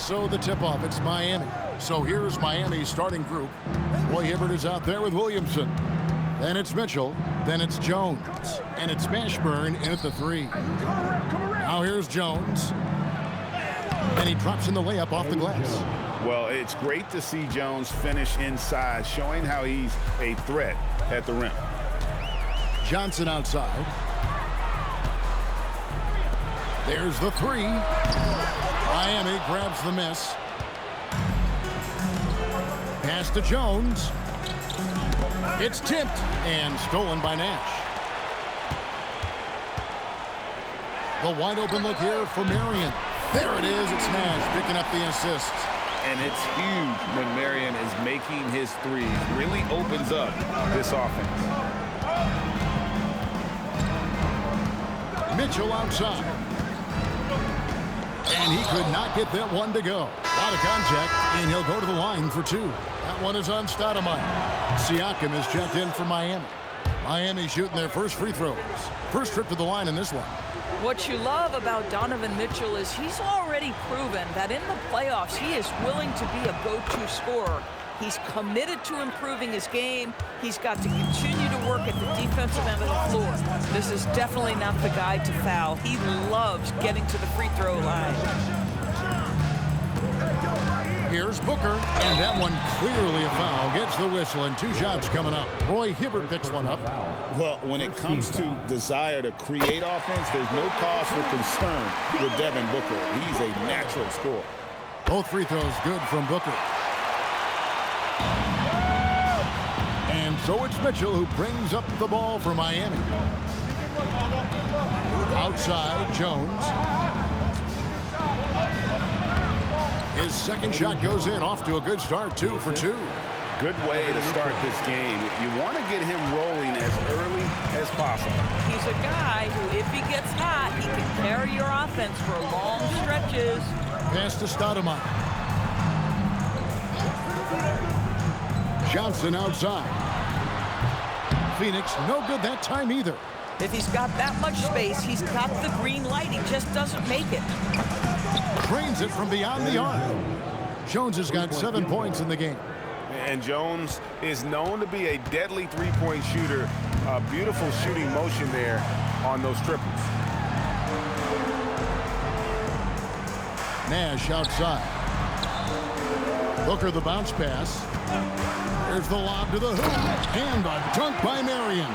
so the tip-off, it's Miami. So here's Miami's starting group. Roy Hibbert is out there with Williamson. Then it's Mitchell. Then it's Jones. And it's Mashburn in at the 3. Now here's Jones. And he drops in the layup off the glass. Well, it's great to see Jones finish inside, showing how he's a threat at the rim. Johnson outside. There's the 3. Miami grabs the miss. Pass to Jones. It's tipped and stolen by Nash. The wide open look here for Marion. There it is. It's Nash picking up the assist. And it's huge when Marion is making his threes. Really opens up this offense. Mitchell outside. And he could not get that one to go. Out of contact, and he'll go to the line for 2. That one is on Stoudemire. Siakam is checked in for Miami. Miami shooting their first free throws. First trip to the line in this one. What you love about Donovan Mitchell is he's already proven that in the playoffs he is willing to be a go-to scorer. He's committed to improving his game. He's got to continue to work at the defensive end of the floor. This is definitely not the guy to foul. He loves getting to the free throw line. Here's Booker, and that one clearly a foul. Gets the whistle, and 2 shots coming up. Roy Hibbert picks one up. Well, when it comes to desire to create offense, there's no cause for concern with Devin Booker. He's a natural scorer. Both free throws good from Booker. And so it's Mitchell who brings up the ball for Miami. Outside, Jones. His second shot goes in, off to a good start, 2 for 2. Good way to start this game. You want to get him rolling as early as possible. He's a guy who, if he gets hot, he can carry your offense for long stretches. Pass to Stoudemire. Johnson outside. Phoenix, no good that time either. If he's got that much space, he's got the green light. He just doesn't make it. Drains it from beyond the arc. Jones has got 7 points in the game. And Jones is known to be a deadly three-point shooter. A beautiful shooting motion there on those triples. Nash outside. Booker the bounce pass. There's the lob to the hoop. And a dunk by Marion.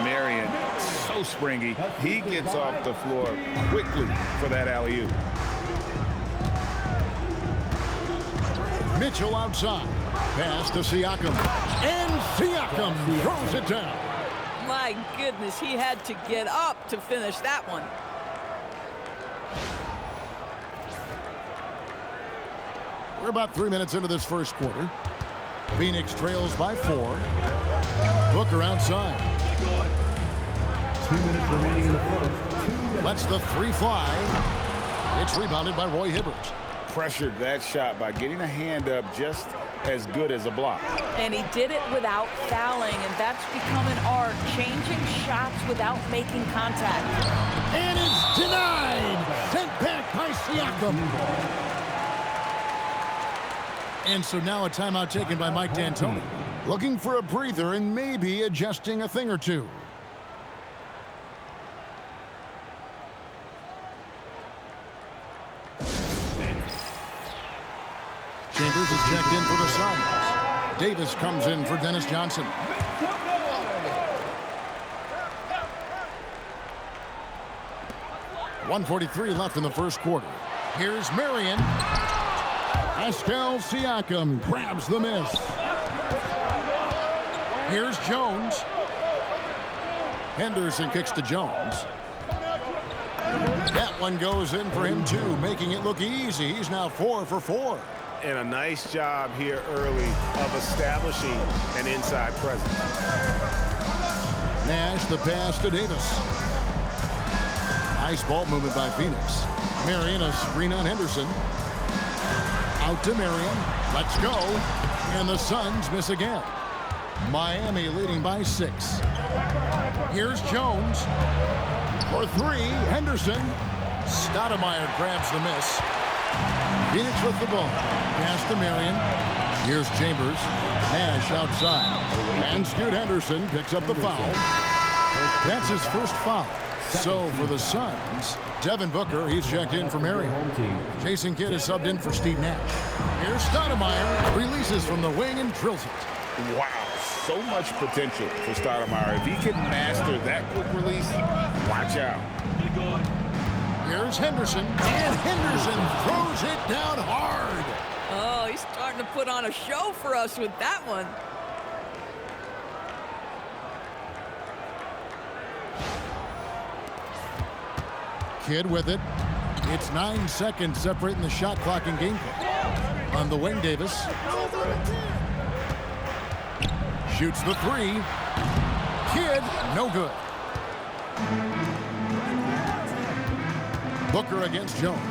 Marion, so springy. He gets off the floor quickly for that alley-oop. Mitchell outside. Pass to Siakam. And Siakam throws it down. My goodness, he had to get up to finish that one. We're about 3 minutes into this first quarter. Phoenix trails by 4. Booker outside. 2 minutes remaining in the first. Lets the 3 fly. It's rebounded by Roy Hibbert. Pressured that shot by getting a hand up just as good as a block. And he did it without fouling, and that's become an art, changing shots without making contact. And it's denied. Sent back by Siakam. And so now a timeout taken by Mike D'Antoni. Looking for a breather and maybe adjusting a thing or two. Chambers is checked in for the Suns. Davis comes in for Dennis Johnson. .143 left in the first quarter. Here's Marion. Pascal Siakam grabs the miss. Here's Jones. Henderson kicks to Jones. That one goes in for him too, making it look easy. He's now 4 for 4. And a nice job here early of establishing an inside presence. Nash the pass to Davis. Nice ball movement by Phoenix. Marion a screen on Henderson. Out to Marion. Let's go. And the Suns miss again. Miami leading by 6. Here's Jones. For 3, Henderson. Stoudemire grabs the miss. Phoenix with the ball. Pass to Marion. Here's Chambers. Nash outside. And Scoot Henderson picks up the foul. That's his first foul. So for the Suns, Devin Booker, he's checked in for Marion. Jason Kidd is subbed in for Steve Nash. Here's Stoudemire. Releases from the wing and drills it. Wow, so much potential for Stoudemire. If he can master that quick release, watch out. Here's Henderson. And Henderson throws it down hard. Oh, he's starting to put on a show for us with that one. Kidd with it. It's 9 seconds separating the shot clock and game clock. On the wing, Davis. Shoots the three. Kidd, no good. Booker against Jones.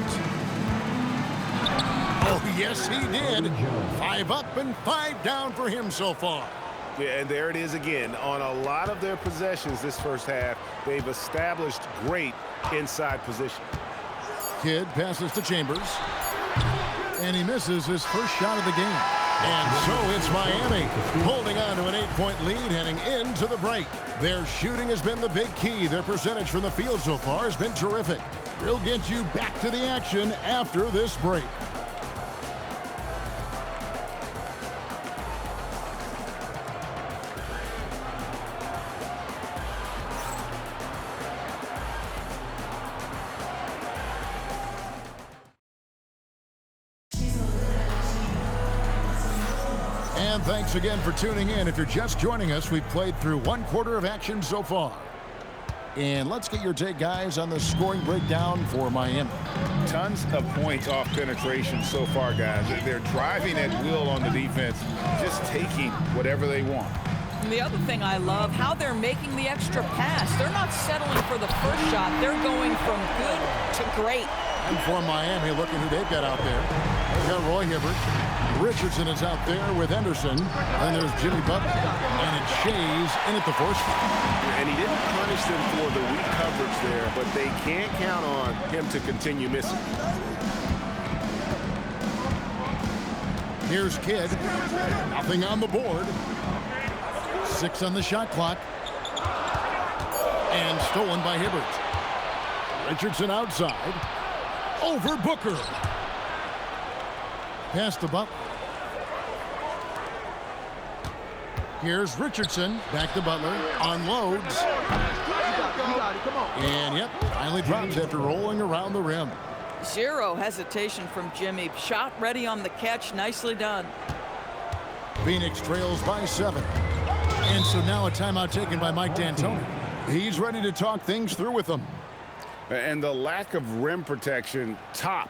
Oh, yes, he did. 5 up and 5 down for him so far. Yeah, and there it is again. On a lot of their possessions this first half, they've established great inside position. Kidd passes to Chambers. And he misses his first shot of the game. And so it's Miami holding on to an 8-point lead heading into the break. Their shooting has been the big key. Their percentage from the field so far has been terrific. We'll get you back to the action after this break. And thanks again for tuning in. If you're just joining us, we've played through 1/4 of action so far. And let's get your take, guys, on the scoring breakdown for Miami. Tons of points off penetration so far, guys. They're driving at will on the defense, just taking whatever they want. And the other thing I love, how they're making the extra pass. They're not settling for the first shot. They're going from good to great. And for Miami, looking who they've got out there. They've got Roy Hibbert. Richardson is out there with Henderson. And there's Jimmy Butler. And it's Shays in at the first. And he didn't punish them for the weak coverage there, but they can't count on him to continue missing. Here's Kidd. Nothing on the board. 6 on the shot clock. And stolen by Hibbert. Richardson outside. Over Booker. Pass to Butler. Here's Richardson. Back to Butler. Unloads. And, yep, finally drops after rolling around the rim. Zero hesitation from Jimmy. Shot ready on the catch. Nicely done. Phoenix trails by 7. And so now a timeout taken by Mike D'Antoni. He's ready to talk things through with them. And the lack of rim protection, top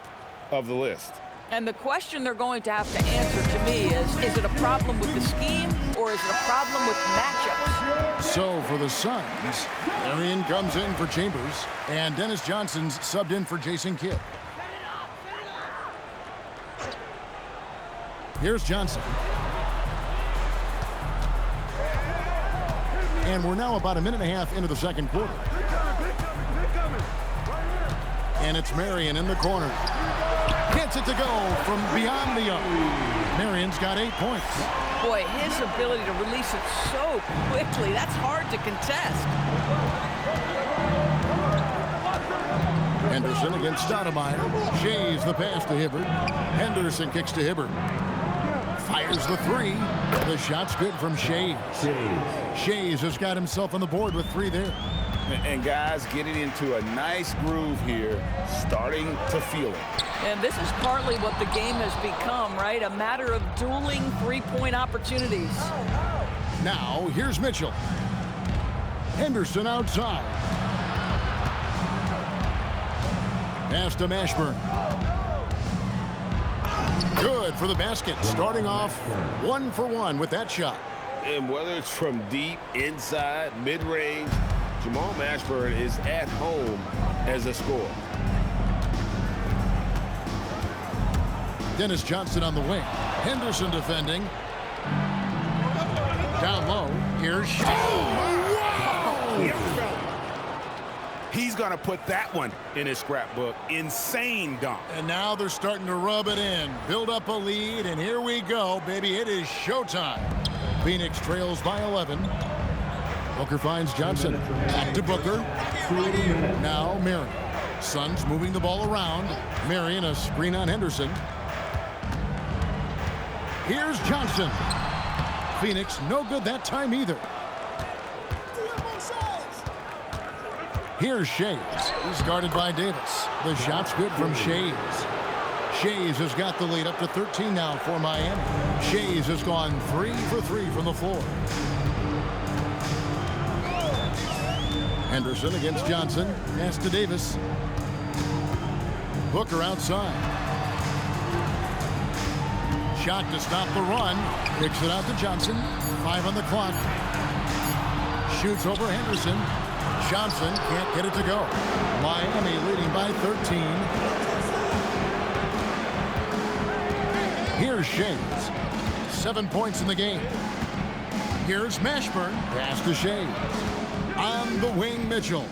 of the list. And the question they're going to have to answer to me is it a problem with the scheme or is it a problem with matchups? So for the Suns, Marion comes in for Chambers, and Dennis Johnson's subbed in for Jason Kidd. Here's Johnson. And we're now about a minute and a half into the second quarter. And it's Marion in the corner. Gets it to go from beyond the arc. Marion's got 8 points. Boy, his ability to release it so quickly, that's hard to contest. Henderson against Stoudemire. Shays the pass to Hibbert. Henderson kicks to Hibbert. Fires the three. The shot's good from Shays. Shays has got himself on the board with 3 there. And guys getting into a nice groove here, starting to feel it. And this is partly what the game has become, right? A matter of dueling 3-point opportunities. Now, here's Mitchell. Henderson outside. Pass to Mashburn. Good for the basket. Starting off 1 for 1 with that shot. And whether it's from deep, inside, mid-range, Jamal Mashburn is at home as a scorer. Dennis Johnson on the wing. Henderson defending. Down low. Here's Shays. He's going to put that one in his scrapbook. Insane dunk. And now they're starting to rub it in, build up a lead, and here we go, baby. It is showtime. Phoenix trails by 11. Booker finds Johnson. Back to Booker. Now Marion. Suns moving the ball around. Marion, a screen on Henderson. Here's Johnson. Phoenix no good that time either. Here's Shays. He's guarded by Davis. The shot's good from Shays. Shays has got the lead up to 13 now for Miami. Shays has gone 3 for 3 from the floor. Henderson against Johnson. Pass to Davis. Booker outside. Shot to stop the run. Kicks it out to Johnson. 5 on the clock. Shoots over Henderson. Johnson can't get it to go. Miami leading by 13. Here's Shays. 7 points in the game. Here's Mashburn. Pass to Shays. On the wing, Mitchell.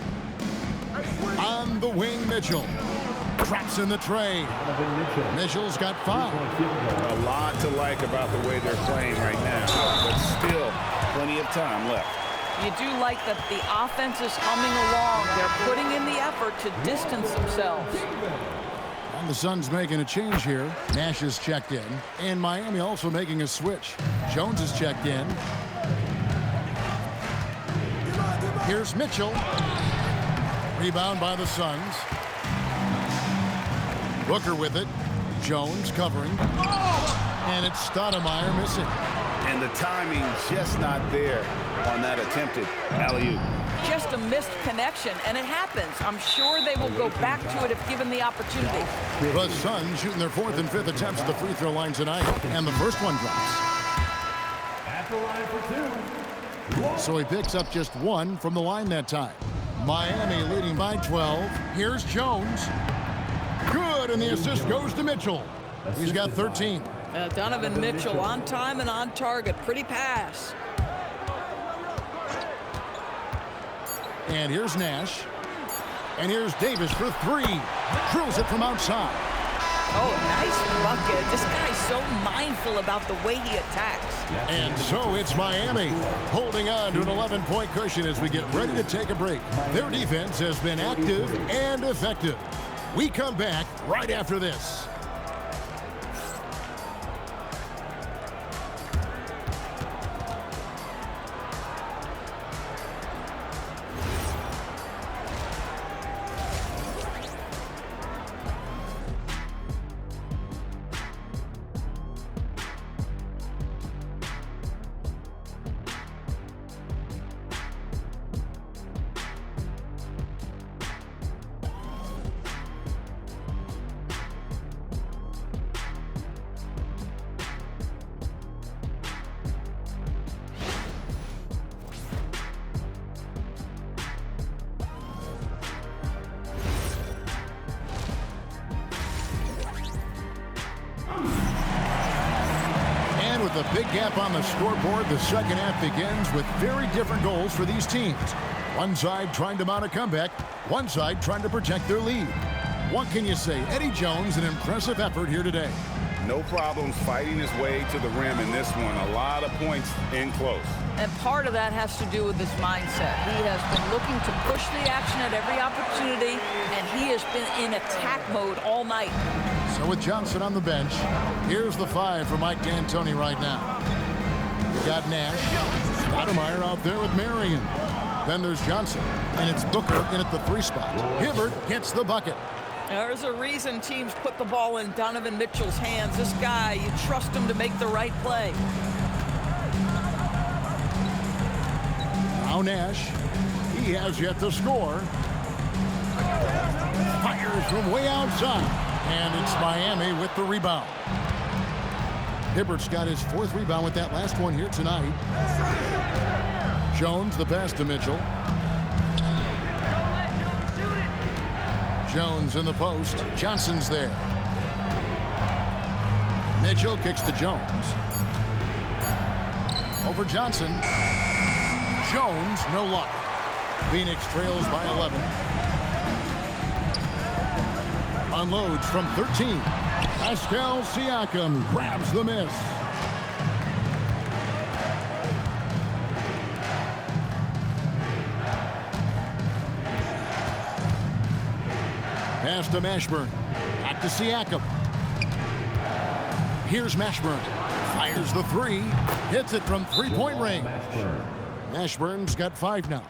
On the wing, Mitchell. Traps in the tray. Mitchell's got 5. A lot to like about the way they're playing right now, but still plenty of time left. You do like that the offense is humming along. They're putting in the effort to distance themselves. And the Suns making a change here. Nash is checked in. And Miami also making a switch. Jones is checked in. Here's Mitchell. Rebound by the Suns. Booker with it. Jones covering. And it's Stoudemire missing. And the timing just not there on that attempted alley-oop. Just a missed connection, and it happens. I'm sure they will go back to it if given the opportunity. The Suns shooting their 4th and 5th attempts at the free throw line tonight. And the first one drops. At the line for 2. So he picks up just 1 from the line that time. Miami leading by 12. Here's Jones. Good, and the assist goes to Mitchell. He's got 13. Donovan Mitchell on time and on target. Pretty pass. And here's Nash. And here's Davis for 3. Drills it from outside. Oh, nice bucket. This guy's so mindful about the way he attacks. And so it's Miami holding on to an 11-point cushion as we get ready to take a break. Their defense has been active and effective. We come back right after this. With a big gap on the scoreboard, the second half begins with very different goals for these teams. One side trying to mount a comeback, one side trying to protect their lead. What can you say? Eddie Jones, an impressive effort here today. No problems fighting his way to the rim in this one. A lot of points in close. And part of that has to do with his mindset. He has been looking to push the action at every opportunity, and he has been in attack mode all night. So with Johnson on the bench, here's the 5 for Mike D'Antoni right now. We got Nash, Stoudemire out there with Marion. Then there's Johnson, and it's Booker in at the 3 spot. Hibbert hits the bucket. There's a reason teams put the ball in Donovan Mitchell's hands. This guy, you trust him to make the right play. Now Nash, he has yet to score. Fires from way outside. And it's Miami with the rebound. Hibbert's got his 4th rebound with that last one here tonight. Jones, the pass to Mitchell. Jones in the post. Johnson's there. Mitchell kicks to Jones. Over Johnson. Jones, no luck. Phoenix trails by 11. unloads from 13. Pascal Siakam grabs the miss. Pass to Mashburn. Back to Siakam. Here's Mashburn. Fires the three. Hits it from three-point range. Mashburn's got 5 now.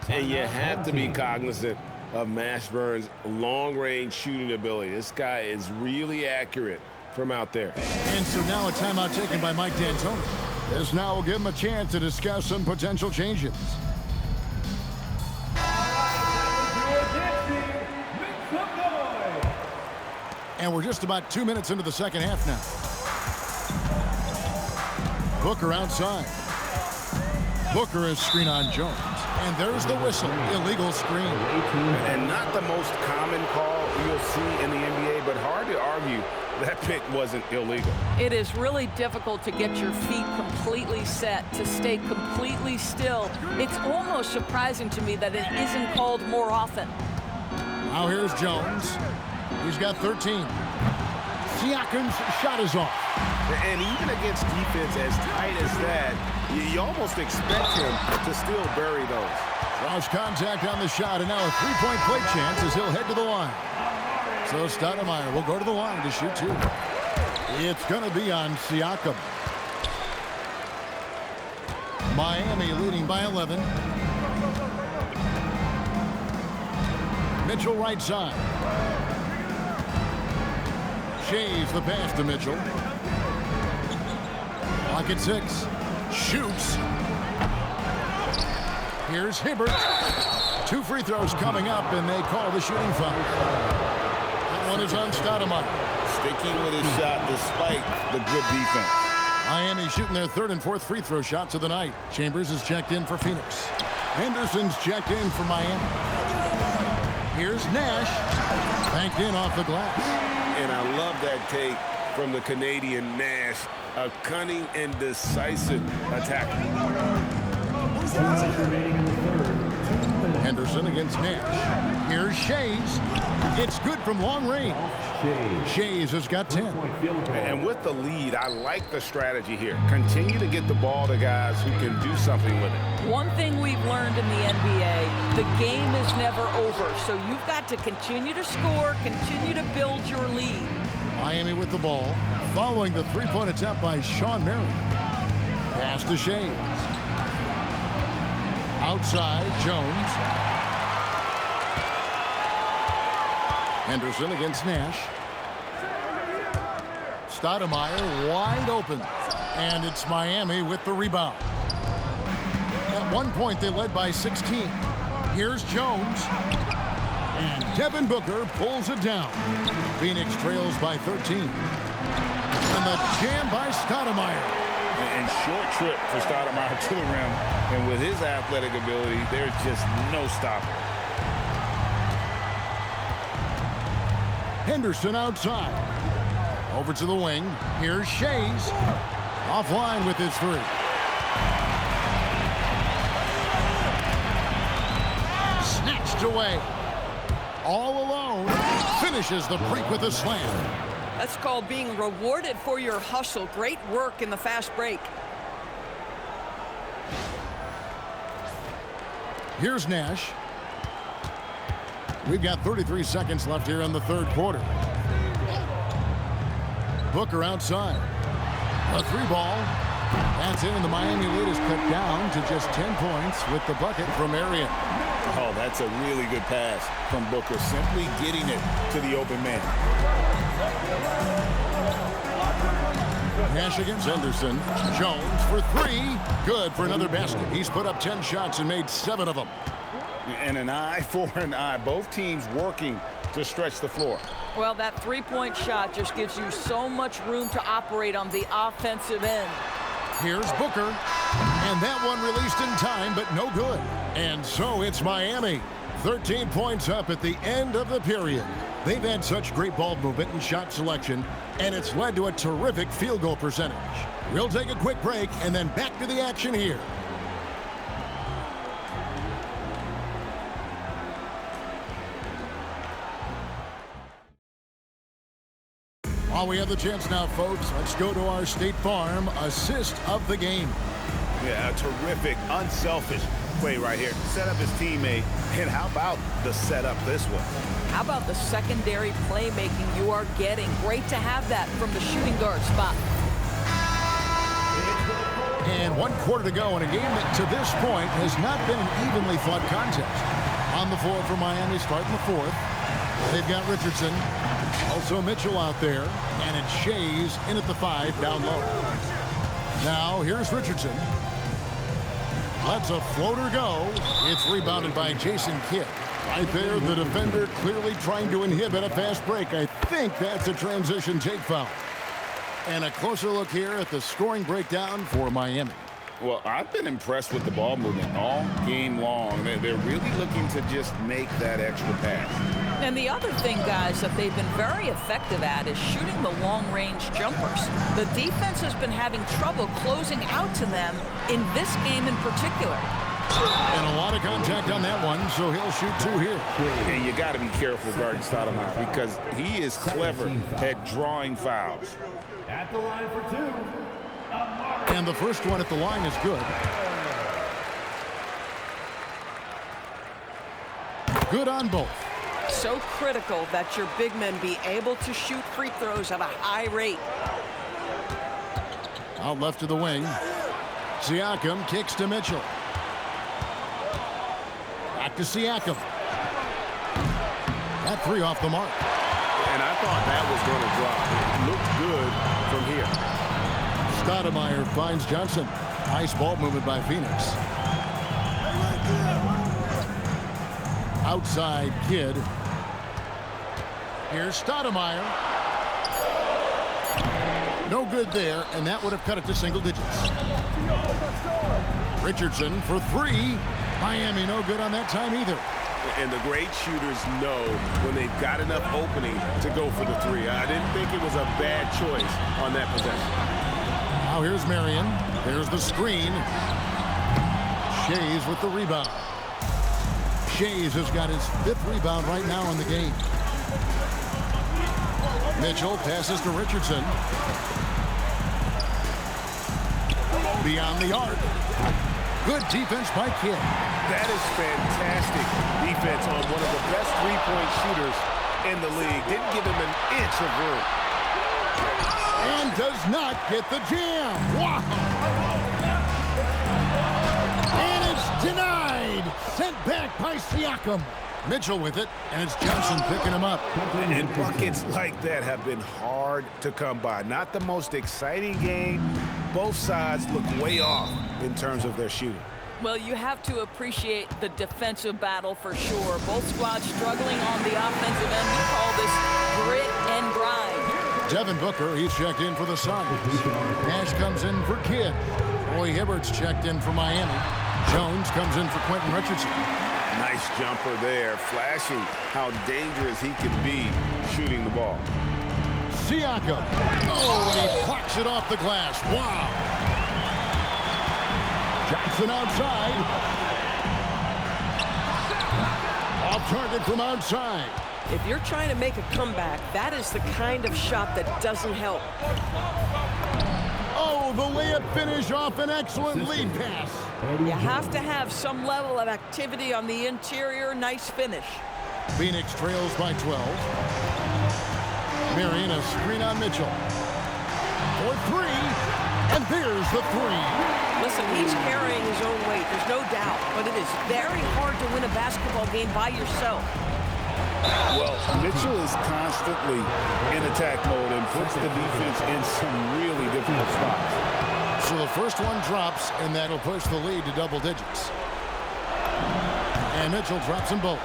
And you have to be cognizant of Mashburn's long-range shooting ability. This guy is really accurate from out there. And so now a timeout taken by Mike D'Antoni. This now will give him a chance to discuss some potential changes. And we're just about 2 minutes into the second half now. Booker outside. Booker is screen on Jones. And there's the whistle. Illegal screen. And not the most common call you'll see in the NBA, but hard to argue that pick wasn't illegal. It is really difficult to get your feet completely set, to stay completely still. It's almost surprising to me that it isn't called more often. Now here's Jones. He's got 13. Siakam's shot is off. And even against defense as tight as that, you almost expect him to still bury those. Cross contact on the shot, and now a three-point play chance as he'll head to the line. So Stoudemire will go to the line to shoot 2. It's going to be on Siakam. Miami leading by 11. Mitchell right side. Shays the pass to Mitchell. Clock at 6. Shoots. Here's Hibbert. 2 free throws coming up, and they call the shooting foul. That one is on Stoudemire. Sticking with his shot despite the good defense. Miami shooting their 3rd and 4th free throw shots of the night. Chambers is checked in for Phoenix. Henderson's checked in for Miami. Here's Nash. Banked in off the glass. And I love that take from the Canadian Nash. A cunning and decisive attacker. 2 minutes remaining in the third. Henderson against Nash. Here's Shays. It's good from long range. Shays has got 10. And with the lead, I like the strategy here. Continue to get the ball to guys who can do something with it. One thing we've learned in the NBA, the game is never over. So you've got to continue to score, continue to build your lead. Miami with the ball, following the three-point attempt by Sean Marion. Pass to Shays. Outside, Jones. Henderson against Nash. Stoudemire wide open. And it's Miami with the rebound. At one point, they led by 16. Here's Jones. And Devin Booker pulls it down. Phoenix trails by 13. And the jam by Stoudemire. And short trip for Stoudemire to the rim. And with his athletic ability, there's just no stopping. Henderson outside. Over to the wing. Here's Shays. Offline with his 3. Snatched away. All alone. Finishes the break with a slam. That's called being rewarded for your hustle. Great work in the fast break. Here's Nash. We've got 33 seconds left here in the 3rd quarter. Booker outside. A 3-ball. That's in, and the Miami lead is cut down to just 10 points with the bucket from Marion. Oh, that's a really good pass from Booker, simply getting it to the open man. Nash against Henderson. Jones for 3. Good for another basket. He's put up 10 shots and made 7 of them. And an eye for an eye. Both teams working to stretch the floor. Well, that 3-point shot just gives you so much room to operate on the offensive end. Here's Booker. And that one released in time, but no good. And so it's Miami. 13 points up at the end of the period. They've had such great ball movement and shot selection, and it's led to a terrific field goal percentage. We'll take a quick break and then back to the action here. While we have the chance now, folks, let's go to our State Farm assist of the game. Yeah, a terrific, unselfish play right here. Set up his teammate, and how about the setup this one? How about the secondary playmaking you are getting? Great to have that from the shooting guard spot. And 1 quarter to go in a game that to this point has not been an evenly fought contest. On the floor for Miami starting the 4th. They've got Richardson, also Mitchell out there, and it's Shays in at the 5 down low. Now here's Richardson. Lets a floater go. It's rebounded by Jason Kidd. Right there, the defender clearly trying to inhibit a fast break. I think that's a transition take foul. And a closer look here at the scoring breakdown for Miami. Well, I've been impressed with the ball movement all game long. They're really looking to just make that extra pass. And the other thing, guys, that they've been very effective at is shooting the long-range jumpers. The defense has been having trouble closing out to them in this game in particular. And a lot of contact on that one, so he'll shoot 2 here. And you got to be careful guarding Stoudemire because he is clever at drawing fouls. At the line for 2. And the first one at the line is good. Good on both. So critical that your big men be able to shoot free throws at a high rate. Out left to the wing. Siakam kicks to Mitchell. Back to Siakam. That 3 off the mark. And I thought that was going to drop. It looked good from here. Stoudemire finds Johnson. Nice ball movement by Phoenix. Outside Kidd. Here's Stoudemire. No good there, and that would have cut it to single digits. Richardson for 3. Miami no good on that time either. And the great shooters know when they've got enough opening to go for the 3. I didn't think it was a bad choice on that possession. Now here's Marion. There's the screen. Shays with the rebound. Shays has got his 5th rebound right now in the game. Mitchell passes to Richardson. Beyond the arc. Good defense by Kidd. That is fantastic defense on one of the best three-point shooters in the league. Didn't give him an inch of room. And does not get the jam. Wow. And it's denied. Sent back by Siakam. Mitchell with it, and it's Johnson picking him up. And buckets like that have been hard to come by. Not the most exciting game. Both sides look way off in terms of their shooting. Well, you have to appreciate the defensive battle for sure. Both squads struggling on the offensive end. We call this grit and grind. Devin Booker, he's checked in for the Suns. Nash comes in for Kidd. Roy Hibbert's checked in for Miami. Jones comes in for Quentin Richardson. Nice jumper there, flashing how dangerous he can be shooting the ball. Siakam. Oh, and he plucks it off the glass. Wow. Johnson outside. Off target from outside. If you're trying to make a comeback, that is the kind of shot that doesn't help. Oh, the layup finish off an excellent lead pass. You have to have some level of activity on the interior. Nice finish. Phoenix trails by 12. Marion a screen on Mitchell. For 3, and there's the 3. Listen, he's carrying his own weight, there's no doubt, but it is very hard to win a basketball game by yourself. Well, Mitchell is constantly in attack mode and puts the defense in some really difficult spots. So the first one drops, and that'll push the lead to double digits. And Mitchell drops them both.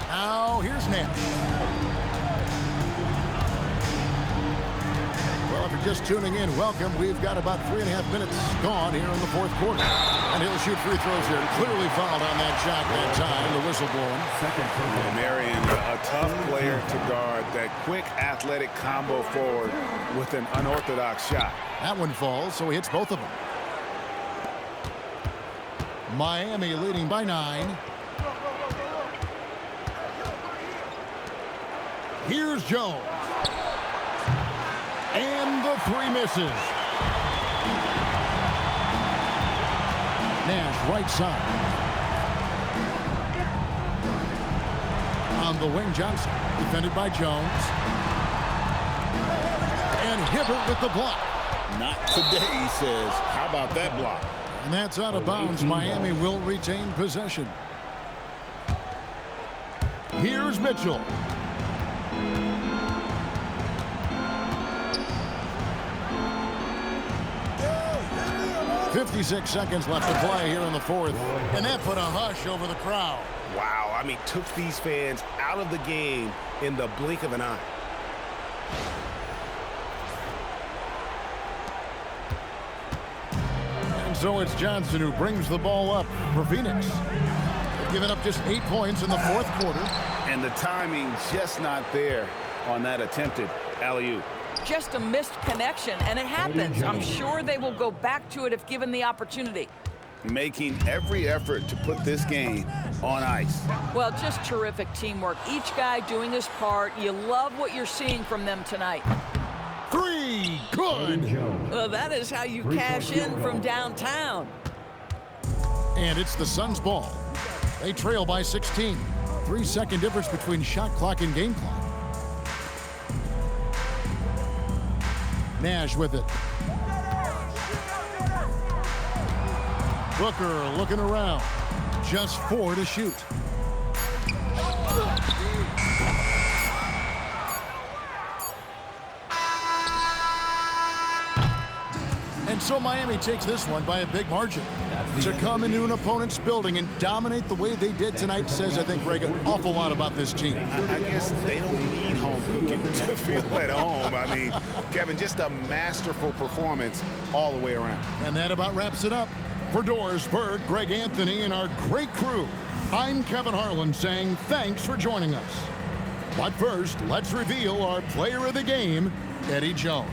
Now, here's Nash. Well, if you're just tuning in, welcome. We've got about 3.5 minutes gone here in the 4th quarter. And he'll shoot free throws here. Clearly fouled on that shot that time. The whistle blowing. And Marion, a tough player to guard. That quick athletic combo forward with an unorthodox shot. That one falls, so he hits both of them. Miami leading by 9. Here's Jones. And the three misses. Nash right side. On the wing, Johnson. Defended by Jones. And Hibbert with the block. Not today, he says. How about that block? And that's out of bounds. Miami will retain possession. Here's Mitchell. "56 seconds left to play here in the fourth." And that put a hush over the crowd. Wow, I mean, took these fans out of the game in the blink of an eye. And so it's Johnson who brings the ball up for Phoenix. They've given up just 8 points in the fourth quarter. And the timing just not there on that attempted alley-oop. Just a missed connection, and it happens. I'm sure they will go back to it if given the opportunity. Making every effort to put this game on ice. Well, just terrific teamwork. Each guy doing his part. You love what you're seeing from them tonight. 3, good. Well, that is how you cash in from downtown. And it's the Suns' ball. They trail by 16. 3-second difference between shot clock and game clock. Nash with it. Booker looking around. Just 4 to shoot. And so Miami takes this one by a big margin. To come into an opponent's building and dominate the way they did tonight says, I think, Greg, an awful lot about this team. I guess they don't need home cooking to feel at home. I mean, Kevin, just a masterful performance all the way around. And that about wraps it up. For Doris Berg, Greg Anthony, and our great crew, I'm Kevin Harlan saying thanks for joining us. But first, let's reveal our player of the game, Eddie Jones.